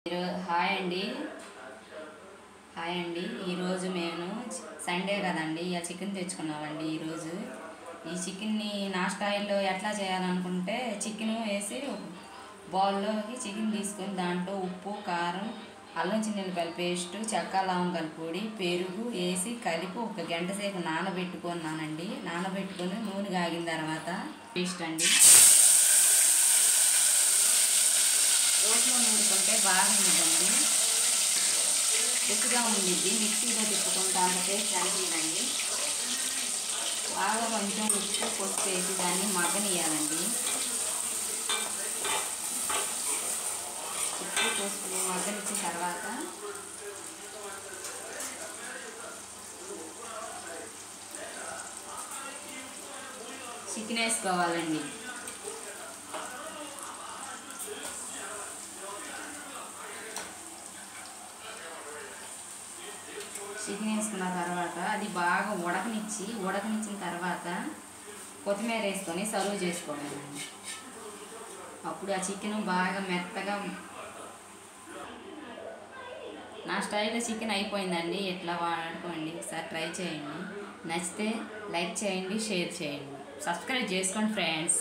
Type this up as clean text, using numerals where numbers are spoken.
Hi అండి. ఈరోజు మేము సండే కదండి, ఇక చికెన్ తెచ్చుకున్నామండి. ఈ చికెన్ని నా స్టైల్లో ఎట్లా చేయాలనుకుంటే, చికెన్ వేసి బౌల్లోకి చికెన్ తీసుకొని దాంట్లో ఉప్పు, కారం, అల్లం చిన్నులపాయల పేస్టు, చెక్క లవంగాల పొడి, పెరుగు వేసి కలిపి ఒక గంట సేపు నానబెట్టుకొని నూనె కాగిన తర్వాత పేస్ట్ అండి. రోట్లో నూరుకుంటే బాగుంటుందండి, ఎక్కువగా ఉండిద్ది. మిక్సీలో తిప్పుకుంటే అంత టేస్ట్ అనిపించదండి. బాగా కొంచెం ఉప్పు పసుపు వేసి దాన్ని మగ్గనియాలండి. ఉప్పు పసుపు మగ్గనిచ్చిన తర్వాత చికెన్ వేసుకోవాలండి. చికెన్ వేసుకున్న తర్వాత అది బాగా ఉడకనిచ్చిన తర్వాత కొత్తిమీర వేసుకొని సర్వ్ చేసుకోవాలండి. అప్పుడు ఆ చికెన్ బాగా మెత్తగా. నా స్టైల్లో చికెన్ అయిపోయిందండి. ఇట్లా వాడుకోండి, ఒకసారి ట్రై చేయండి. నచ్చితే లైక్ చేయండి, షేర్ చేయండి, సబ్స్క్రైబ్ చేసుకోండి ఫ్రెండ్స్.